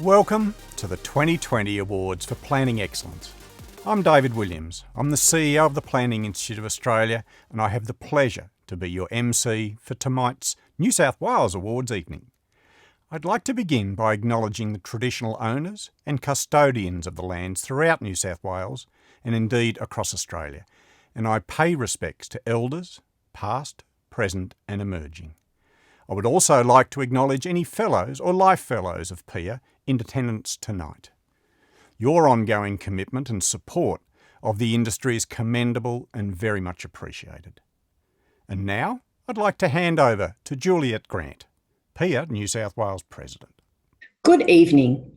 Welcome to the 2020 Awards for Planning Excellence. I'm David Williams. I'm the CEO of the Planning Institute of Australia, and I have the pleasure to be your MC for tonight's New South Wales Awards evening. I'd like to begin by acknowledging the traditional owners and custodians of the lands throughout New South Wales and indeed across Australia, and I pay respects to elders, past, present and emerging. I would also like to acknowledge any fellows or life fellows of PIA in attendance tonight. Your ongoing commitment and support of the industry is commendable and very much appreciated. And now I'd like to hand over to Juliet Grant, PIA New South Wales President. Good evening.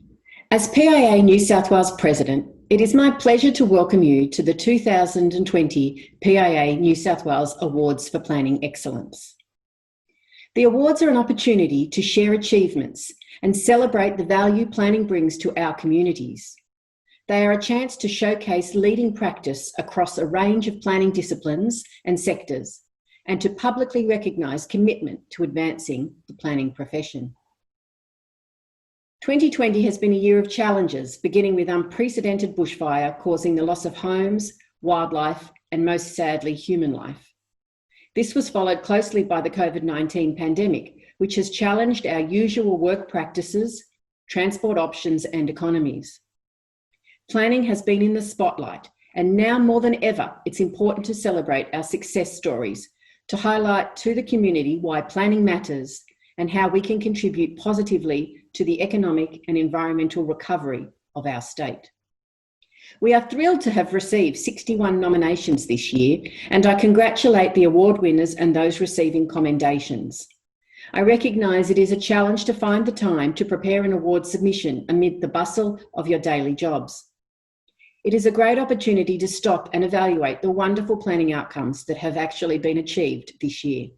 As PIA New South Wales President, it is my pleasure to welcome you to the 2020 PIA New South Wales Awards for Planning Excellence. The awards are an opportunity to share achievements and celebrate the value planning brings to our communities. They are a chance to showcase leading practice across a range of planning disciplines and sectors, and to publicly recognise commitment to advancing the planning profession. 2020 has been a year of challenges, beginning with unprecedented bushfire causing the loss of homes, wildlife, and most sadly, human life. This was followed closely by the COVID-19 pandemic, which has challenged our usual work practices, transport options, and economies. Planning has been in the spotlight, and now more than ever, it's important to celebrate our success stories, to highlight to the community why planning matters and how we can contribute positively to the economic and environmental recovery of our state. We are thrilled to have received 61 nominations this year, and I congratulate the award winners and those receiving commendations. I recognise it is a challenge to find the time to prepare an award submission amid the bustle of your daily jobs. It is a great opportunity to stop and evaluate the wonderful planning outcomes that have actually been achieved this year.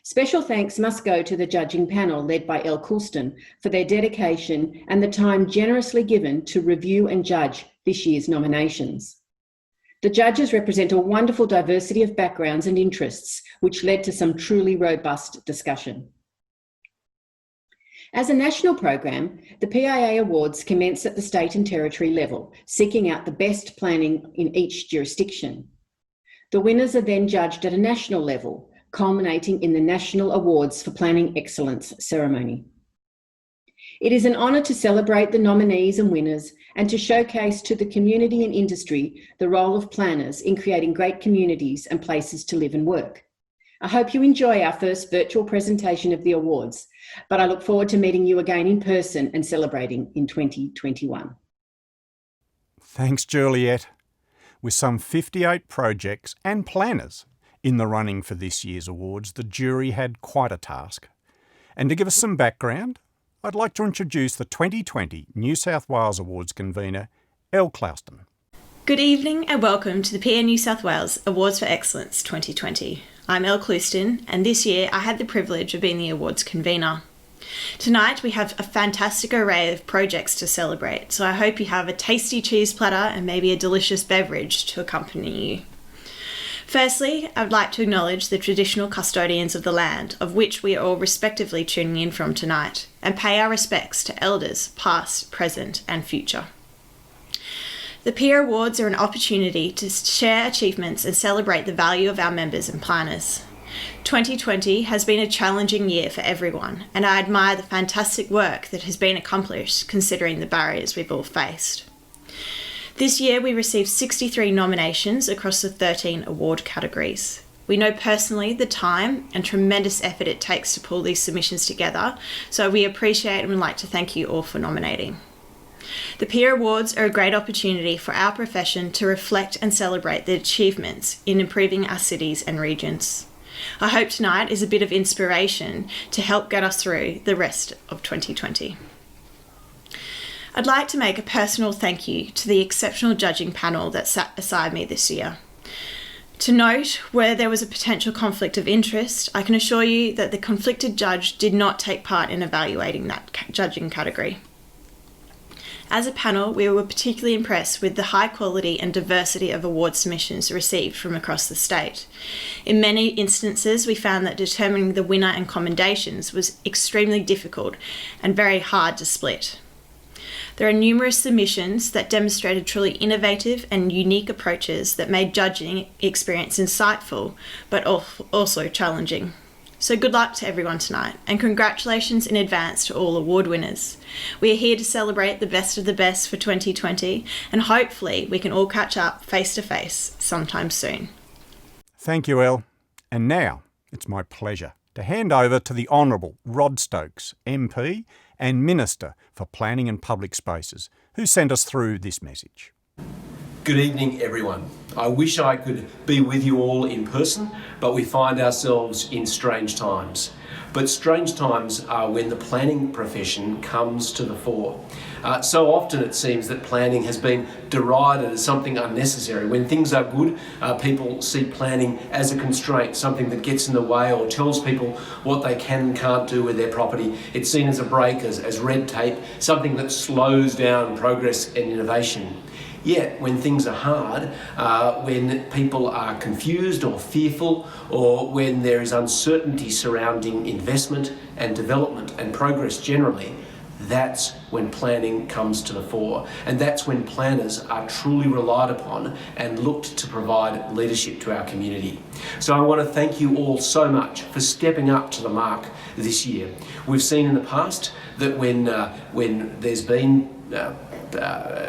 Special thanks must go to the judging panel led by Elle Coulston for their dedication and the time generously given to review and judge this year's nominations. The judges represent a wonderful diversity of backgrounds and interests, which led to some truly robust discussion. As a national program, the PIA Awards commence at the state and territory level, seeking out the best planning in each jurisdiction. The winners are then judged at a national level, culminating in the National Awards for Planning Excellence ceremony. It is an honour to celebrate the nominees and winners and to showcase to the community and industry the role of planners in creating great communities and places to live and work. I hope you enjoy our first virtual presentation of the awards, but I look forward to meeting you again in person and celebrating in 2021. Thanks, Juliet. With some 58 projects and planners in the running for this year's awards, the jury had quite a task. And to give us some background, I'd like to introduce the 2020 New South Wales Awards convener, Elle Coulston. Good evening and welcome to the PIA New South Wales Awards for Excellence 2020. I'm Elle Coulston, and this year I had the privilege of being the awards convener. Tonight we have a fantastic array of projects to celebrate, so I hope you have a tasty cheese platter and maybe a delicious beverage to accompany you. Firstly, I would like to acknowledge the traditional custodians of the land, of which we are all respectively tuning in from tonight, and pay our respects to elders, past, present and future. The PIA Awards are an opportunity to share achievements and celebrate the value of our members and planners. 2020 has been a challenging year for everyone, and I admire the fantastic work that has been accomplished considering the barriers we've all faced. This year we received 63 nominations across the 13 award categories. We know personally the time and tremendous effort it takes to pull these submissions together, so we appreciate and would like to thank you all for nominating. The PIA Awards are a great opportunity for our profession to reflect and celebrate the achievements in improving our cities and regions. I hope tonight is a bit of inspiration to help get us through the rest of 2020. I'd like to make a personal thank you to the exceptional judging panel that sat beside me this year. To note where there was a potential conflict of interest, I can assure you that the conflicted judge did not take part in evaluating that judging category. As a panel, we were particularly impressed with the high quality and diversity of award submissions received from across the state. In many instances, we found that determining the winner and commendations was extremely difficult and very hard to split. There are numerous submissions that demonstrated truly innovative and unique approaches that made judging experience insightful, but also challenging. So good luck to everyone tonight, and congratulations in advance to all award winners. We are here to celebrate the best of the best for 2020, and hopefully we can all catch up face to face sometime soon. Thank you, Elle. And now it's my pleasure to hand over to the Honourable Rod Stokes MP and Minister for Planning and Public Spaces, who sent us through this message. Good evening, everyone. I wish I could be with you all in person, but we find ourselves in strange times. But strange times are when the planning profession comes to the fore. So often it seems that planning has been derided as something unnecessary. When things are good, people see planning as a constraint, something that gets in the way or tells people what they can and can't do with their property. It's seen as a brake, as red tape, something that slows down progress and innovation. Yet, when things are hard, when people are confused or fearful, or when there is uncertainty surrounding investment and development and progress generally, that's when planning comes to the fore. And that's when planners are truly relied upon and looked to provide leadership to our community. So I want to thank you all so much for stepping up to the mark this year. We've seen in the past that when there's been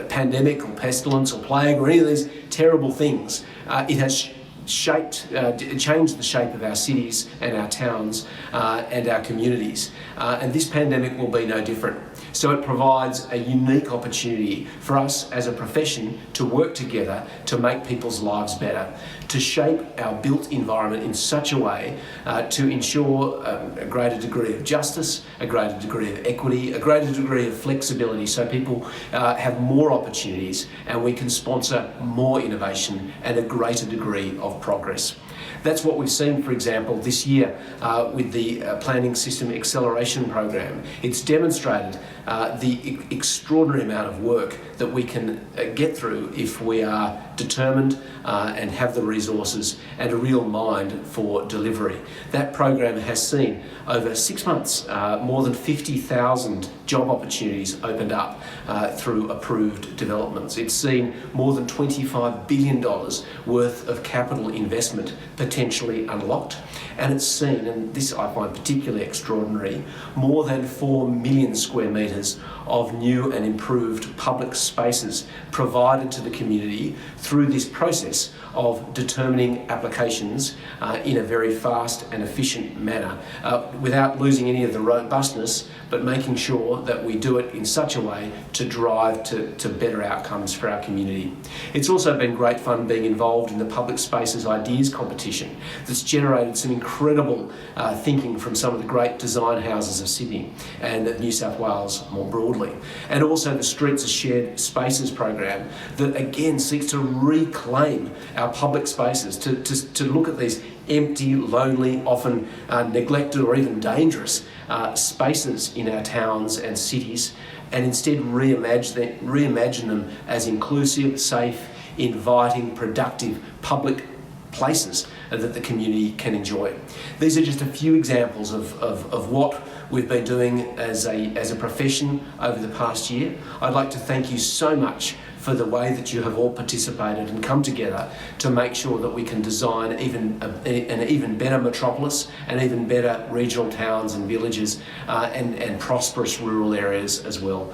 pandemic or pestilence or plague or any of these terrible things, it has changed the shape of our cities and our towns and our communities. And this pandemic will be no different. So it provides a unique opportunity for us as a profession to work together to make people's lives better, to shape our built environment in such a way to ensure a greater degree of justice, a greater degree of equity, a greater degree of flexibility, so people have more opportunities and we can sponsor more innovation and a greater degree of progress. That's what we've seen, for example, this year with the Planning System Acceleration Program. It's demonstrated the extraordinary amount of work that we can get through if we are determined and have the resources and a real mind for delivery. That program has seen over 6 months more than 50,000 job opportunities opened up through approved developments. It's seen more than $25 billion worth of capital investment potentially unlocked. And it's seen, and this I find particularly extraordinary, more than 4 million square metres of new and improved public spaces provided to the community through this process of determining applications in a very fast and efficient manner without losing any of the robustness, but making sure that we do it in such a way to drive to better outcomes for our community. It's also been great fun being involved in the Public Spaces Ideas competition that's generated some incredible thinking from some of the great design houses of Sydney and of New South Wales more broadly. And also the Streets as Shared Spaces program that again seeks to reclaim our public spaces, to look at these empty, lonely, often neglected or even dangerous spaces in our towns and cities, and instead reimagine them as inclusive, safe, inviting, productive public places that the community can enjoy. These are just a few examples of what we've been doing as a profession over the past year. I'd like to thank you so much for the way that you have all participated and come together to make sure that we can design an even better metropolis and even better regional towns and villages and prosperous rural areas as well.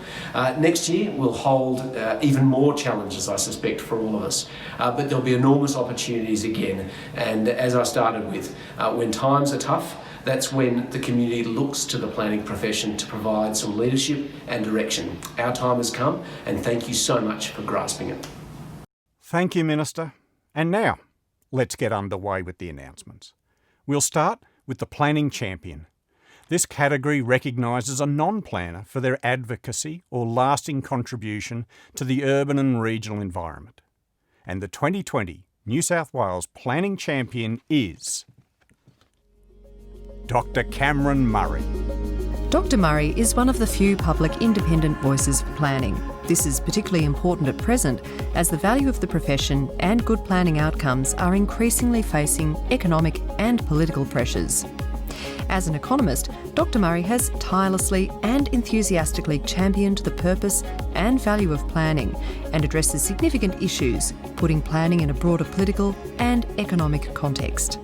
Next year we'll hold even more challenges, I suspect, for all of us, but there'll be enormous opportunities again. And as I started with, when times are tough, that's when the community looks to the planning profession to provide some leadership and direction. Our time has come, and thank you so much for grasping it. Thank you, Minister. And now, let's get underway with the announcements. We'll start with the Planning Champion. This category recognises a non-planner for their advocacy or lasting contribution to the urban and regional environment. And the 2020 New South Wales Planning Champion is Dr. Cameron Murray. Dr. Murray is one of the few public independent voices for planning. This is particularly important at present as the value of the profession and good planning outcomes are increasingly facing economic and political pressures. As an economist, Dr. Murray has tirelessly and enthusiastically championed the purpose and value of planning and addresses significant issues, putting planning in a broader political and economic context.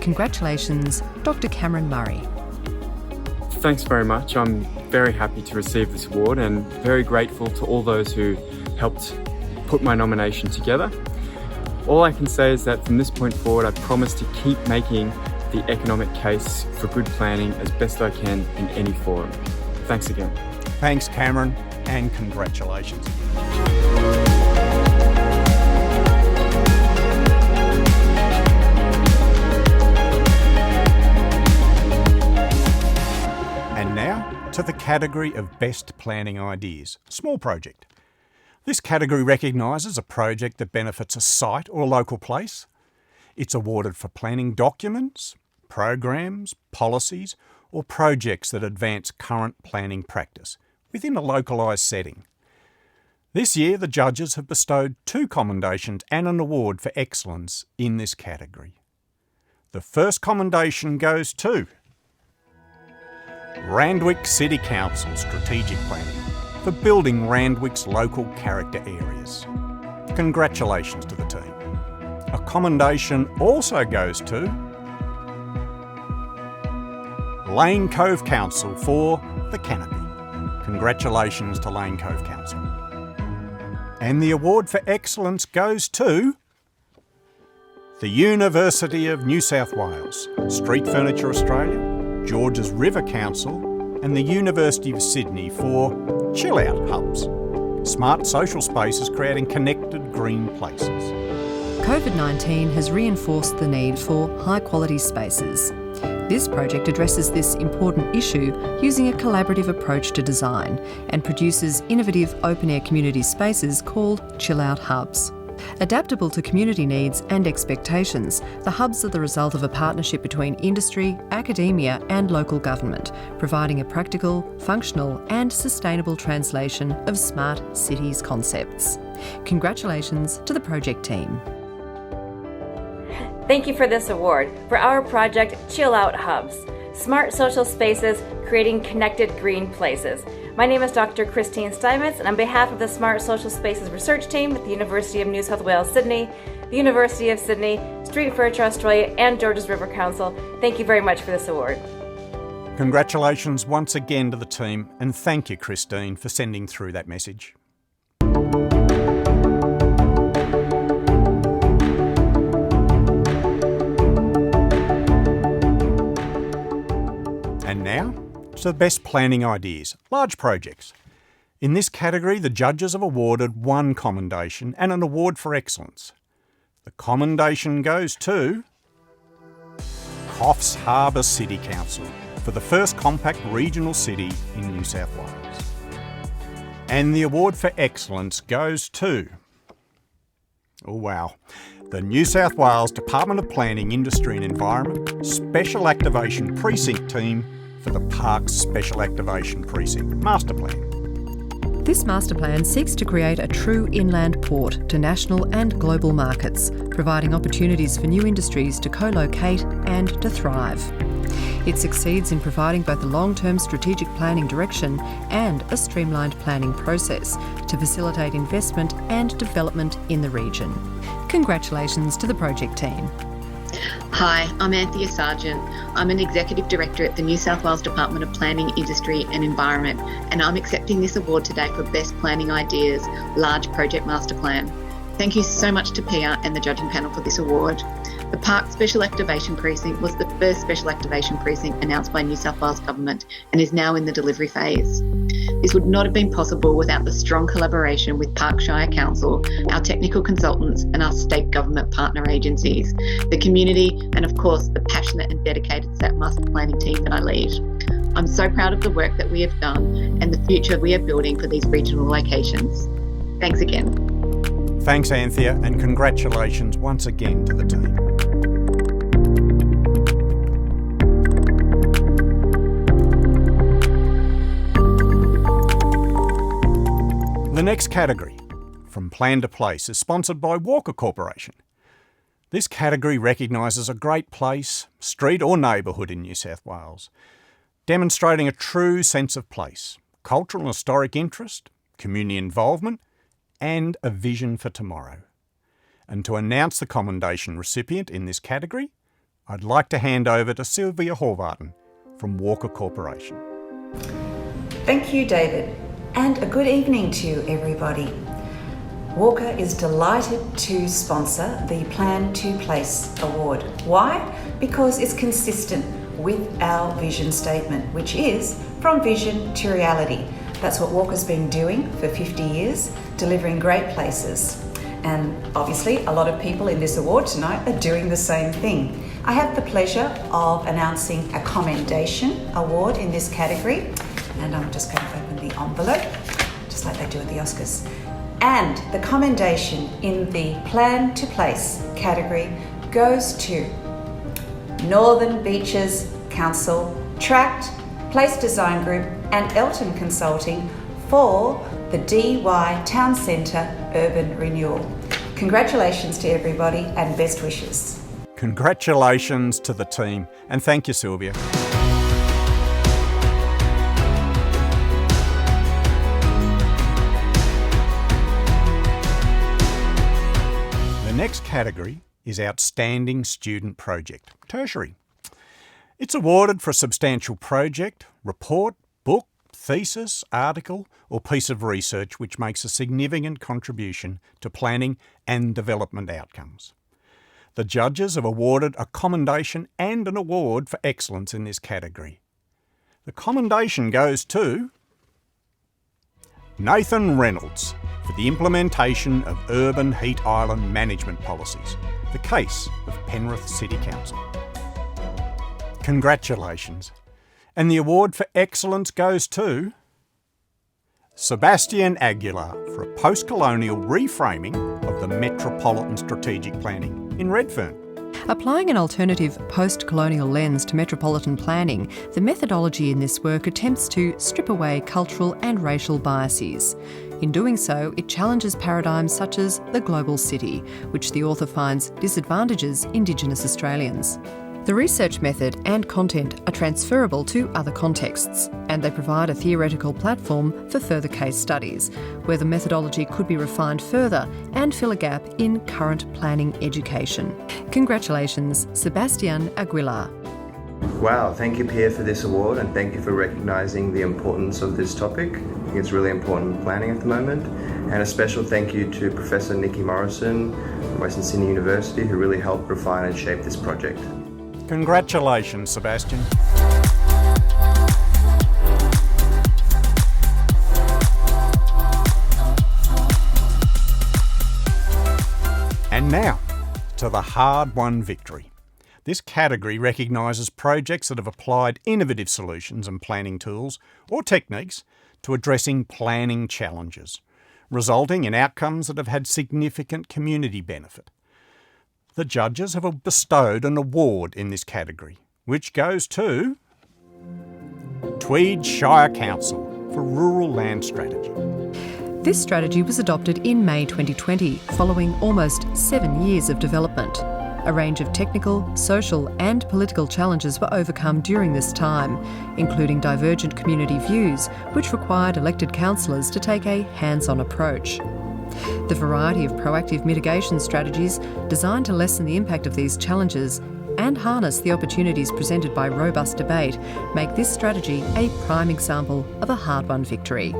Congratulations, Dr. Cameron Murray. Thanks very much. I'm very happy to receive this award and very grateful to all those who helped put my nomination together. All I can say is that from this point forward, I promise to keep making the economic case for good planning as best I can in any forum. Thanks again. Thanks, Cameron, and congratulations. And now to the category of Best Planning Ideas, small project. This category recognises a project that benefits a site or a local place. It's awarded for planning documents, programs, policies, or projects that advance current planning practice within a localised setting. This year, the judges have bestowed 2 commendations and an award for excellence in this category. The first commendation goes to Randwick City Council Strategic Planning for building Randwick's local character areas. Congratulations to the team. A commendation also goes to Lane Cove Council for the Canopy. Congratulations to Lane Cove Council. And the award for excellence goes to the University of New South Wales, Street Furniture Australia, Georges River Council and the University of Sydney for Chill Out Hubs, smart social spaces creating connected green places. COVID-19 has reinforced the need for high-quality spaces. This project addresses this important issue using a collaborative approach to design and produces innovative open-air community spaces called Chill Out Hubs. Adaptable to community needs and expectations, the hubs are the result of a partnership between industry, academia and local government, providing a practical, functional and sustainable translation of smart cities concepts. Congratulations to the project team. Thank you for this award for our project Chill Out Hubs, smart social spaces creating connected green places. My name is Dr. Christine Steinmetz, and on behalf of the Smart Social Spaces research team at the University of New South Wales, Sydney, the University of Sydney, Street Furniture Australia and Georges River Council, thank you very much for this award. Congratulations once again to the team, and thank you, Christine, for sending through that message. And now, to the best planning ideas, large projects. In this category, the judges have awarded 1 commendation and an award for excellence. The commendation goes to Coffs Harbour City Council for the first compact regional city in New South Wales. And the award for excellence goes to, the New South Wales Department of Planning, Industry and Environment Special Activation Precinct team for the Parks Special Activation Precinct Master Plan. This master plan seeks to create a true inland port to national and global markets, providing opportunities for new industries to co-locate and to thrive. It succeeds in providing both a long-term strategic planning direction and a streamlined planning process to facilitate investment and development in the region. Congratulations to the project team. Hi, I'm Anthea Sargent. I'm an Executive Director at the New South Wales Department of Planning, Industry and Environment, and I'm accepting this award today for Best Planning Ideas, Large Project Master Plan. Thank you so much to PIA and the judging panel for this award. The Park Special Activation Precinct was the first Special Activation Precinct announced by New South Wales Government and is now in the delivery phase. This would not have been possible without the strong collaboration with Parkshire Council, our technical consultants and our state government partner agencies, the community and of course the passionate and dedicated SAT Master Planning team that I lead. I'm so proud of the work that we have done and the future we are building for these regional locations. Thanks again. Thanks, Anthea, and congratulations once again to the team. The next category, From Plan to Place, is sponsored by Walker Corporation. This category recognises a great place, street or neighbourhood in New South Wales, demonstrating a true sense of place, cultural and historic interest, community involvement, and a vision for tomorrow. And to announce the commendation recipient in this category, I'd like to hand over to Sylvia Horvaten from Walker Corporation. Thank you, David, and a good evening to everybody. Walker is delighted to sponsor the Plan to Place Award. Why? Because it's consistent with our vision statement, which is from vision to reality. That's what Walker's been doing for 50 years, delivering great places. And obviously, a lot of people in this award tonight are doing the same thing. I have the pleasure of announcing a commendation award in this category. And I'm just going to open the envelope, just like they do at the Oscars. And the commendation in the Plan to Place category goes to Northern Beaches Council, Tract, Place Design Group and Elton Consulting for the DY Town Centre Urban Renewal. Congratulations to everybody and best wishes. Congratulations to the team, and thank you, Sylvia. The next category is Outstanding Student Project, Tertiary. It's awarded for a substantial project, report, book, thesis, article or piece of research which makes a significant contribution to planning and development outcomes. The judges have awarded a commendation and an award for excellence in this category. The commendation goes to Nathan Reynolds for the implementation of urban heat island management policies, the case of Penrith City Council. Congratulations. And the award for excellence goes to Sebastian Aguilar for a post-colonial reframing of the metropolitan strategic planning in Redfern. Applying an alternative post-colonial lens to metropolitan planning, the methodology in this work attempts to strip away cultural and racial biases. In doing so, it challenges paradigms such as the global city, which the author finds disadvantages Indigenous Australians. The research method and content are transferable to other contexts, and they provide a theoretical platform for further case studies, where the methodology could be refined further and fill a gap in current planning education. Congratulations, Sebastian Aguilar. Wow, thank you, Pierre, for this award, and thank you for recognising the importance of this topic. I think it's really important in planning at the moment. And a special thank you to Professor Nikki Morrison from Western Sydney University, who really helped refine and shape this project. Congratulations, Sebastian. And now, to the HardWon Victory. This category recognises projects that have applied innovative solutions and planning tools or techniques to addressing planning challenges, resulting in outcomes that have had significant community benefit. The judges have bestowed an award in this category, which goes to Tweed Shire Council for Rural Land Strategy. This strategy was adopted in May 2020, following almost 7 years of development. A range of technical, social and political challenges were overcome during this time, including divergent community views, which required elected councillors to take a hands-on approach. The variety of proactive mitigation strategies designed to lessen the impact of these challenges and harness the opportunities presented by robust debate make this strategy a prime example of a HardWon victory.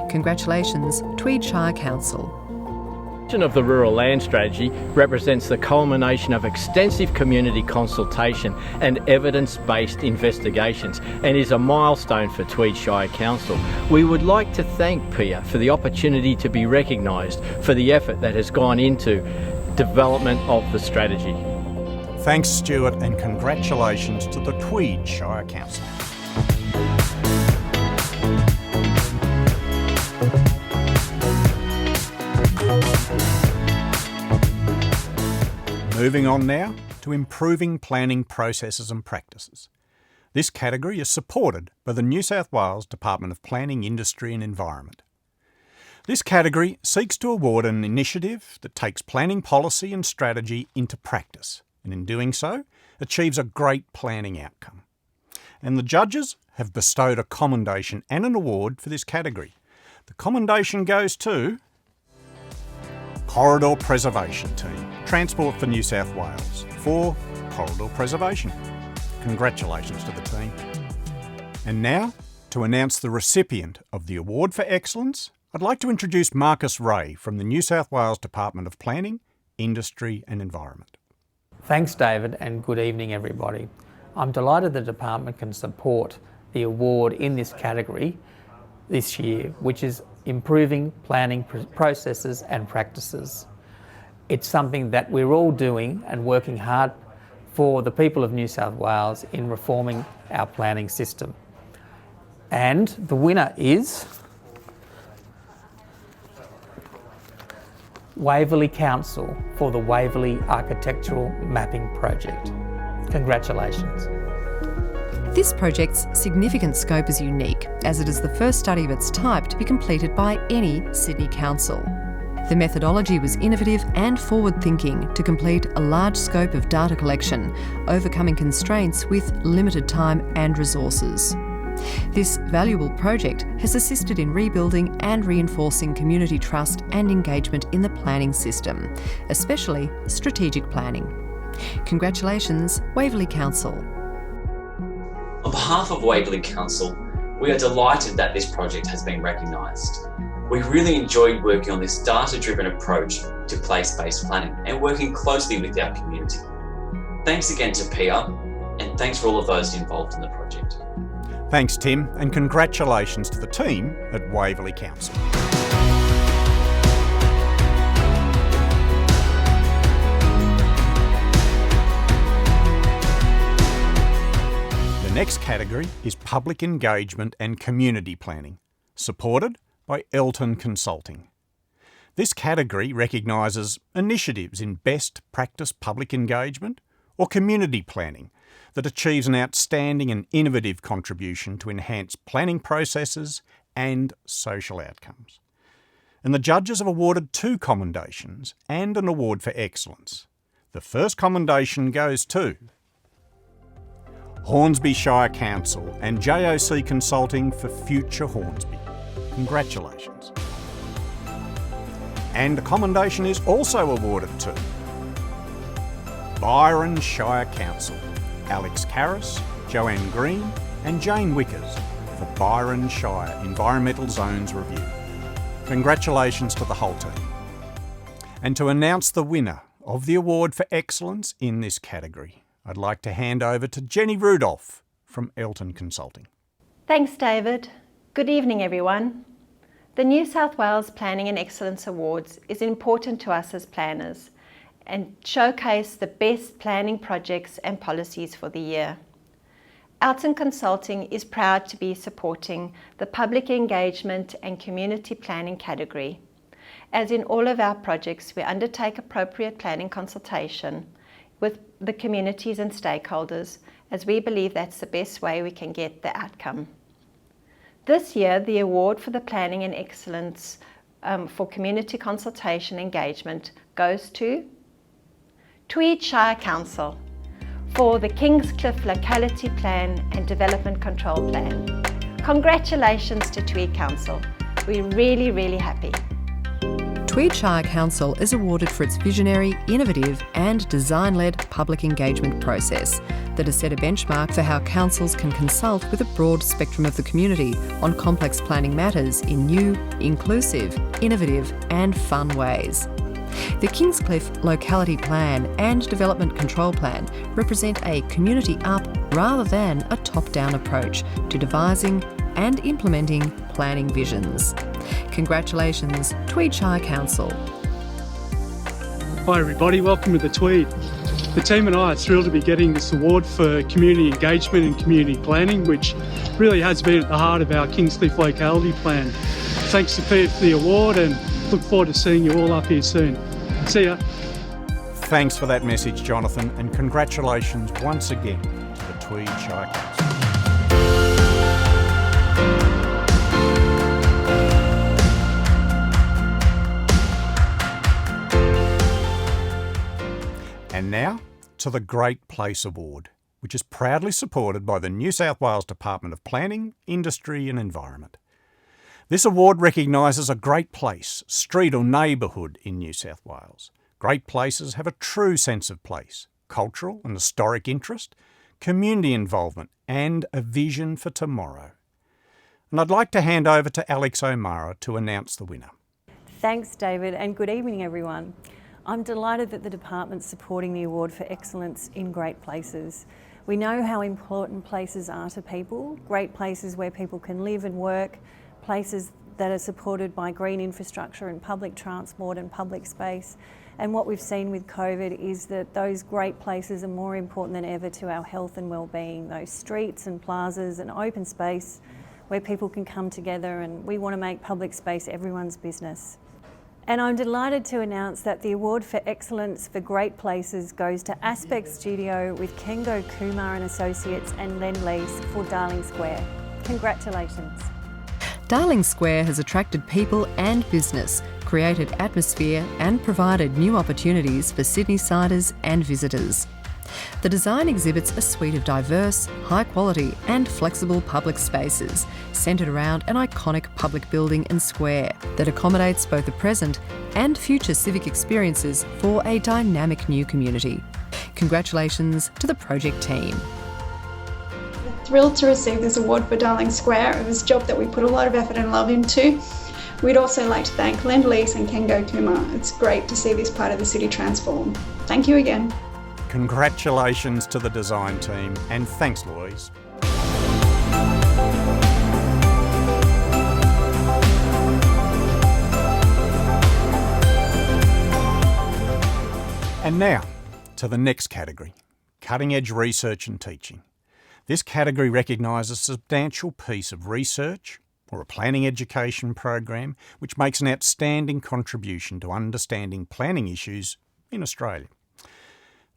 Congratulations, Tweed Shire Council. Of the Rural Land Strategy represents the culmination of extensive community consultation and evidence-based investigations and is a milestone for Tweed Shire Council. We would like to thank PIA for the opportunity to be recognised for the effort that has gone into development of the strategy. Thanks, Stuart, and congratulations to the Tweed Shire Council. Moving on now to improving planning processes and practices. This category is supported by the New South Wales Department of Planning, Industry and Environment. This category seeks to award an initiative that takes planning policy and strategy into practice, and in doing so, achieves a great planning outcome. And the judges have bestowed a commendation and an award for this category. The commendation goes to Corridor Preservation Team, Transport for New South Wales, for corridor preservation. Congratulations to the team. And now, to announce the recipient of the Award for Excellence, I'd like to introduce Marcus Ray from the New South Wales Department of Planning, Industry and Environment. Thanks, David, and good evening, everybody. I'm delighted the department can support the award in this category this year, which is improving planning processes and practices. It's something that we're all doing and working hard for the people of New South Wales in reforming our planning system. And the winner is Waverley Council for the Waverley Architectural Mapping Project. Congratulations. This project's significant scope is unique, as it is the first study of its type to be completed by any Sydney council. The methodology was innovative and forward-thinking to complete a large scope of data collection, overcoming constraints with limited time and resources. This valuable project has assisted in rebuilding and reinforcing community trust and engagement in the planning system, especially strategic planning. Congratulations, Waverley Council. On behalf of Waverley Council, we are delighted that this project has been recognised. We really enjoyed working on this data-driven approach to place-based planning and working closely with our community. Thanks again to PIA, and thanks for all of those involved in the project. Thanks, Tim, and congratulations to the team at Waverley Council. The next category is Public Engagement and Community Planning, supported by Elton Consulting. This category recognises initiatives in best practice public engagement or community planning that achieves an outstanding and innovative contribution to enhance planning processes and social outcomes. And the judges have awarded 2 commendations and an award for excellence. The first commendation goes to Hornsby Shire Council and JOC Consulting for Future Hornsby. Congratulations. And a commendation is also awarded to Byron Shire Council, Alex Karras, Joanne Green and Jane Wickers for Byron Shire Environmental Zones Review. Congratulations to the whole team. And to announce the winner of the Award for Excellence in this category, I'd like to hand over to Jenny Rudolph from Elton Consulting. Thanks, David. Good evening, everyone. The New South Wales Planning and Excellence Awards is important to us as planners and showcase the best planning projects and policies for the year. Elton Consulting is proud to be supporting the public engagement and community planning category. As in all of our projects, we undertake appropriate planning consultation with the communities and stakeholders, as we believe that's the best way we can get the outcome. This year, the award for the Planning and Excellence for Community Consultation Engagement goes to Tweed Shire Council for the Kingscliff Locality Plan and Development Control Plan. Congratulations to Tweed Council. We're really, really happy. Tweed Shire Council is awarded for its visionary, innovative and design-led public engagement process that has set a benchmark for how councils can consult with a broad spectrum of the community on complex planning matters in new, inclusive, innovative and fun ways. The Kingscliff Locality Plan and Development Control Plan represent a community-up rather than a top-down approach to devising and implementing planning visions. Congratulations, Tweed Shire Council. Hi everybody, welcome to the Tweed. The team and I are thrilled to be getting this award for community engagement and community planning, which really has been at the heart of our Kingscliff Locality Plan. Thanks to Pete for the award and look forward to seeing you all up here soon. See ya. Thanks for that message, Jonathan, and congratulations once again to the Tweed Shire Council. And now to the Great Place Award, which is proudly supported by the New South Wales Department of Planning, Industry and Environment. This award recognises a great place, street or neighbourhood in New South Wales. Great places have a true sense of place, cultural and historic interest, community involvement and a vision for tomorrow. And I'd like to hand over to Alex O'Mara to announce the winner. Thanks, David, and good evening, everyone. I'm delighted that the department's supporting the Award for Excellence in Great Places. We know how important places are to people, great places where people can live and work, places that are supported by green infrastructure and public transport and public space. And what we've seen with COVID is that those great places are more important than ever to our health and well-being. Those streets and plazas and open space where people can come together, and we want to make public space everyone's business. And I'm delighted to announce that the Award for Excellence for Great Places goes to Aspect Studio with Kengo Kumar and Associates and Lend-Lease for Darling Square. Congratulations. Darling Square has attracted people and business, created atmosphere and provided new opportunities for Sydney-siders and visitors. The design exhibits a suite of diverse, high-quality and flexible public spaces centred around an iconic public building and square that accommodates both the present and future civic experiences for a dynamic new community. Congratulations to the project team. Thrilled to receive this award for Darling Square. It was a job that we put a lot of effort and love into. We'd also like to thank Lend-Lease and Kengo Kumar. It's great to see this part of the city transform. Thank you again. Congratulations to the design team and thanks, Louise. And now to the next category, cutting edge research and teaching. This category recognises a substantial piece of research or a planning education program which makes an outstanding contribution to understanding planning issues in Australia.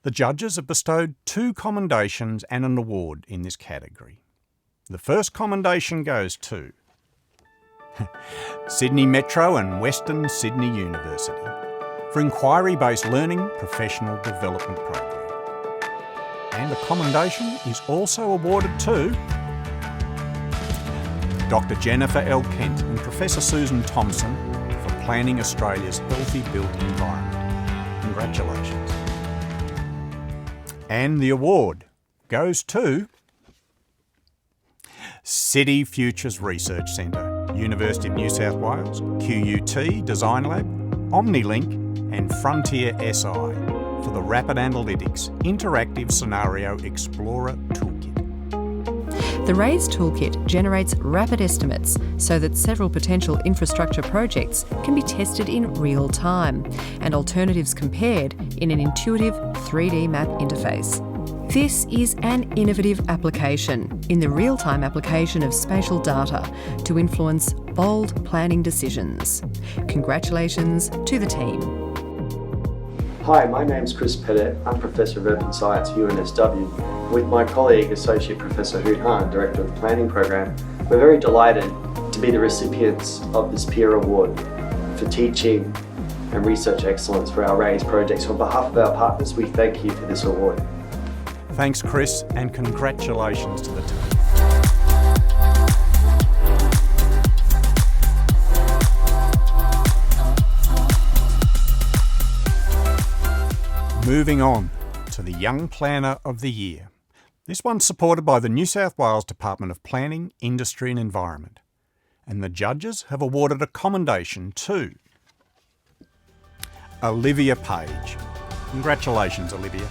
The judges have bestowed 2 commendations and an award in this category. The first commendation goes to Sydney Metro and Western Sydney University for Inquiry-Based Learning Professional Development Program. And a commendation is also awarded to Dr. Jennifer L. Kent and Professor Susan Thompson for Planning Australia's Healthy Built Environment. Congratulations. And the award goes to City Futures Research Centre, University of New South Wales, QUT Design Lab, OmniLink and Frontier SI for the Rapid Analytics Interactive Scenario Explorer Toolkit. The RAISE toolkit generates rapid estimates so that several potential infrastructure projects can be tested in real time and alternatives compared in an intuitive 3D map interface. This is an innovative application in the real-time application of spatial data to influence bold planning decisions. Congratulations to the team. Hi, my name's Chris Pettit. I'm Professor of Urban Science at NSW. With my colleague, Associate Professor Hoot Han, Director of the Planning Program, we're very delighted to be the recipients of this PIA Award for teaching and research excellence for our RAISE projects. On behalf of our partners, we thank you for this award. Thanks, Chris, and congratulations to the team. Moving on to the Young Planner of the Year. This one's supported by the New South Wales Department of Planning, Industry and Environment. And the judges have awarded a commendation to Olivia Page. Congratulations, Olivia.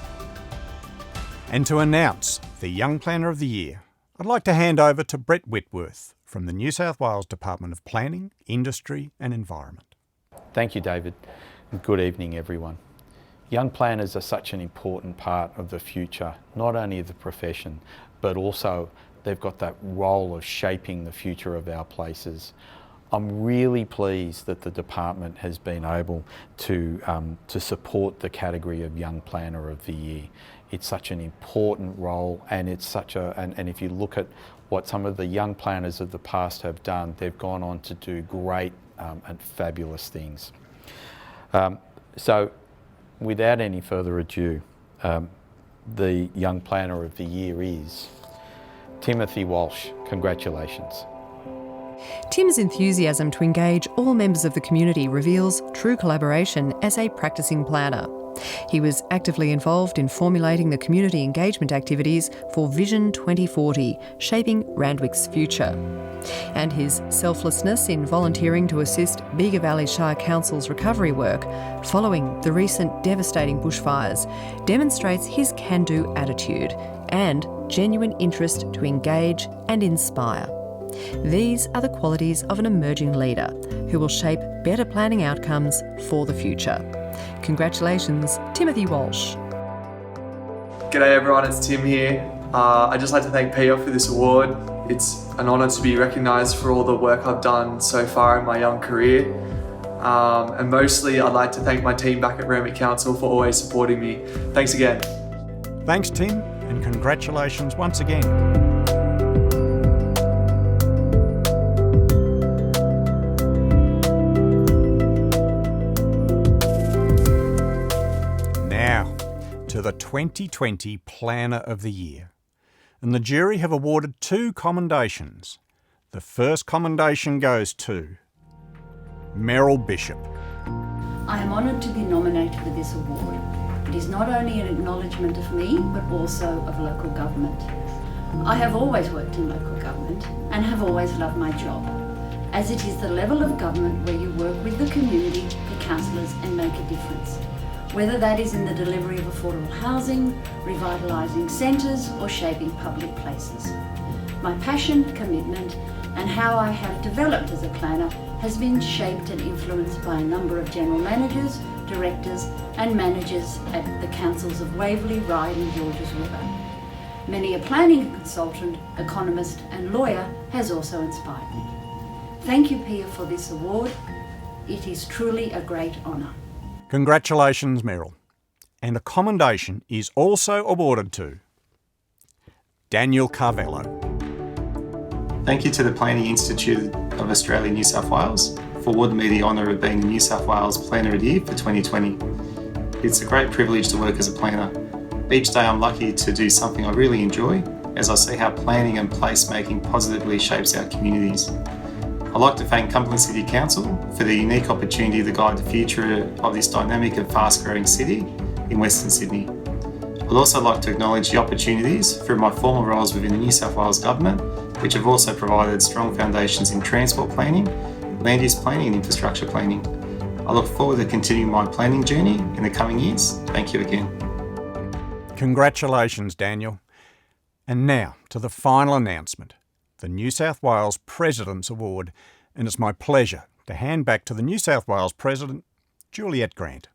And to announce the Young Planner of the Year, I'd like to hand over to Brett Whitworth from the New South Wales Department of Planning, Industry and Environment. Thank you, David, and good evening, everyone. Young planners are such an important part of the future, not only of the profession, but also they've got that role of shaping the future of our places. I'm really pleased that the department has been able to support the category of Young Planner of the Year. It's such an important role, and it's such a, and if you look at what some of the young planners of the past have done, they've gone on to do great and fabulous things. So without any further ado, the Young Planner of the Year is Timothy Walsh. Congratulations. Tim's enthusiasm to engage all members of the community reveals true collaboration as a practising planner. He was actively involved in formulating the community engagement activities for Vision 2040, shaping Randwick's future. And his selflessness in volunteering to assist Bega Valley Shire Council's recovery work following the recent devastating bushfires demonstrates his can-do attitude and genuine interest to engage and inspire. These are the qualities of an emerging leader who will shape better planning outcomes for the future. Congratulations, Timothy Walsh. G'day everyone, it's Tim here. I'd just like to thank PIA for this award. It's an honour to be recognised for all the work I've done so far in my young career. And mostly I'd like to thank my team back at Randwick Council for always supporting me. Thanks again. Thanks, Tim, and congratulations once again. To the 2020 Planner of the Year. And the jury have awarded 2 commendations. The first commendation goes to Meryl Bishop. I am honoured to be nominated for this award. It is not only an acknowledgement of me, but also of local government. I have always worked in local government and have always loved my job, as it is the level of government where you work with the community, the councillors, and make a difference. Whether that is in the delivery of affordable housing, revitalising centres, or shaping public places. My passion, commitment, and how I have developed as a planner has been shaped and influenced by a number of general managers, directors, and managers at the councils of Waverley, Ryde, and Georges River. Many a planning consultant, economist, and lawyer has also inspired me. Thank you, PIA, for this award. It is truly a great honour. Congratulations, Meryl. And a commendation is also awarded to Daniel Carvello. Thank you to the Planning Institute of Australia, New South Wales, for awarding me the honour of being the New South Wales Planner of the Year for 2020. It's a great privilege to work as a planner. Each day I'm lucky to do something I really enjoy, as I see how planning and placemaking positively shapes our communities. I'd like to thank Cumberland City Council for the unique opportunity to guide the future of this dynamic and fast-growing city in Western Sydney. I'd also like to acknowledge the opportunities through my former roles within the New South Wales Government, which have also provided strong foundations in transport planning, land use planning and infrastructure planning. I look forward to continuing my planning journey in the coming years. Thank you again. Congratulations, Daniel. And now to the final announcement. The New South Wales President's Award, and it's my pleasure to hand back to the New South Wales President, Juliette Grant.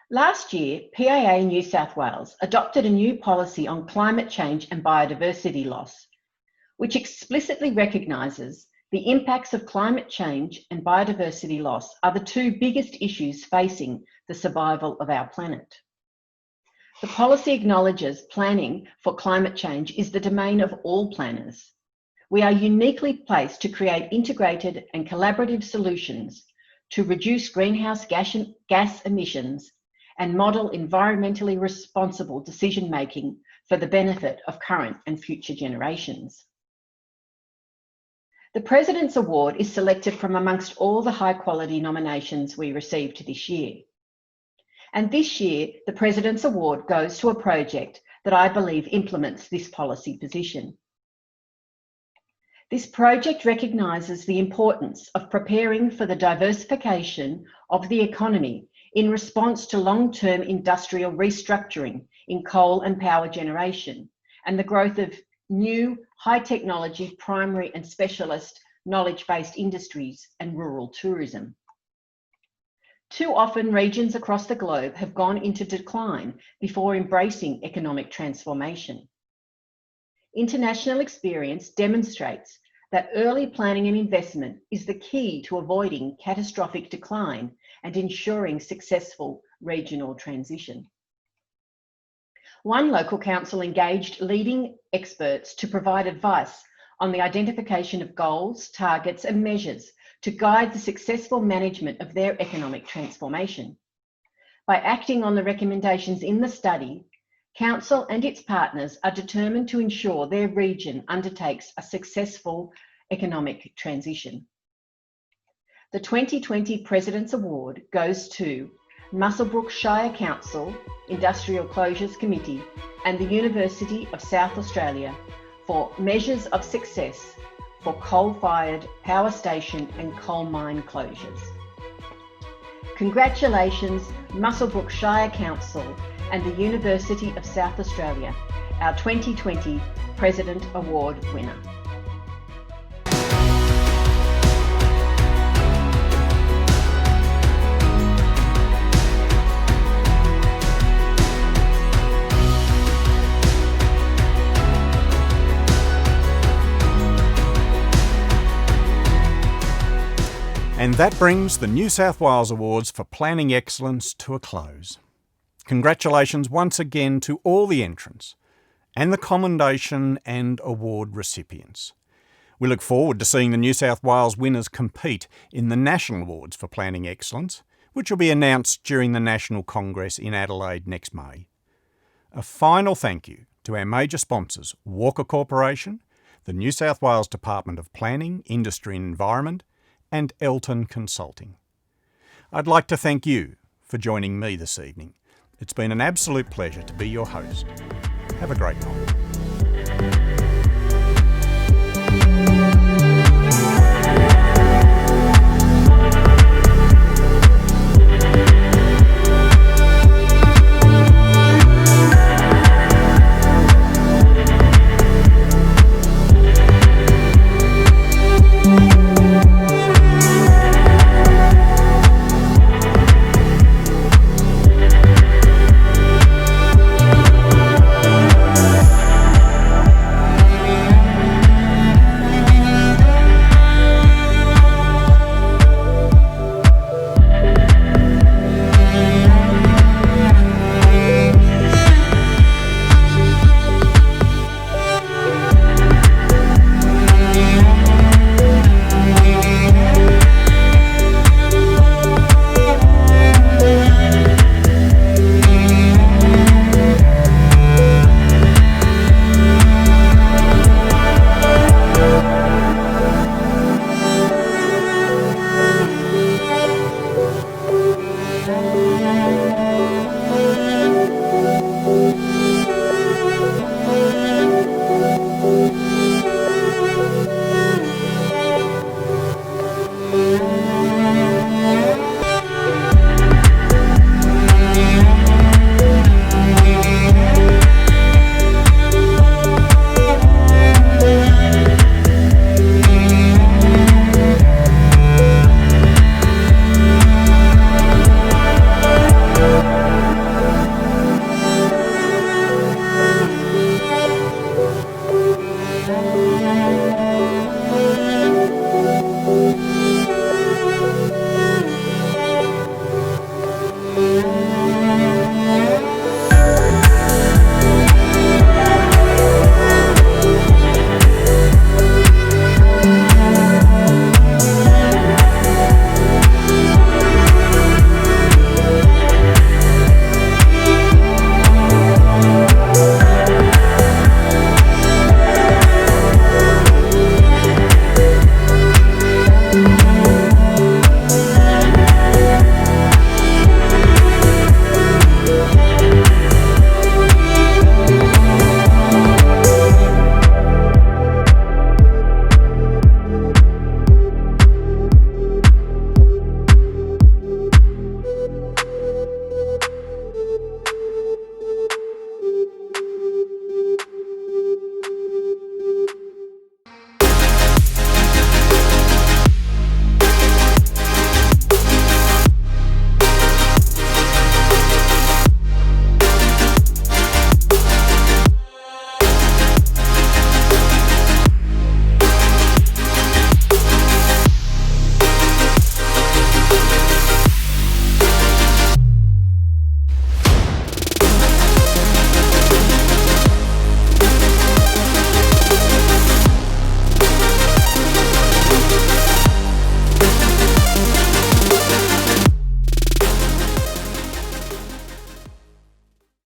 Last year, PIA New South Wales adopted a new policy on climate change and biodiversity loss, which explicitly recognises the impacts of climate change and biodiversity loss are the 2 biggest issues facing the survival of our planet. The policy acknowledges planning for climate change is the domain of all planners. We are uniquely placed to create integrated and collaborative solutions to reduce greenhouse gas emissions and model environmentally responsible decision-making for the benefit of current and future generations. The President's Award is selected from amongst all the high-quality nominations we received this year. And this year, the President's Award goes to a project that I believe implements this policy position. This project recognises the importance of preparing for the diversification of the economy in response to long-term industrial restructuring in coal and power generation and the growth of new high-technology primary and specialist knowledge-based industries and rural tourism. Too often, regions across the globe have gone into decline before embracing economic transformation. International experience demonstrates that early planning and investment is the key to avoiding catastrophic decline and ensuring successful regional transition. One local council engaged leading experts to provide advice on the identification of goals, targets, and measures to guide the successful management of their economic transformation. By acting on the recommendations in the study, Council and its partners are determined to ensure their region undertakes a successful economic transition. The 2020 President's Award goes to Muswellbrook Shire Council, Industrial Closures Committee and the University of South Australia for measures of success for coal-fired power station and coal mine closures. Congratulations, Muswellbrook Shire Council and the University of South Australia, our 2020 President Award winner. And that brings the New South Wales Awards for Planning Excellence to a close. Congratulations once again to all the entrants and the commendation and award recipients. We look forward to seeing the New South Wales winners compete in the National Awards for Planning Excellence, which will be announced during the National Congress in Adelaide next May. A final thank you to our major sponsors, Walker Corporation, the New South Wales Department of Planning, Industry and Environment, and Elton Consulting. I'd like to thank you for joining me this evening. It's been an absolute pleasure to be your host. Have a great night. Thank you.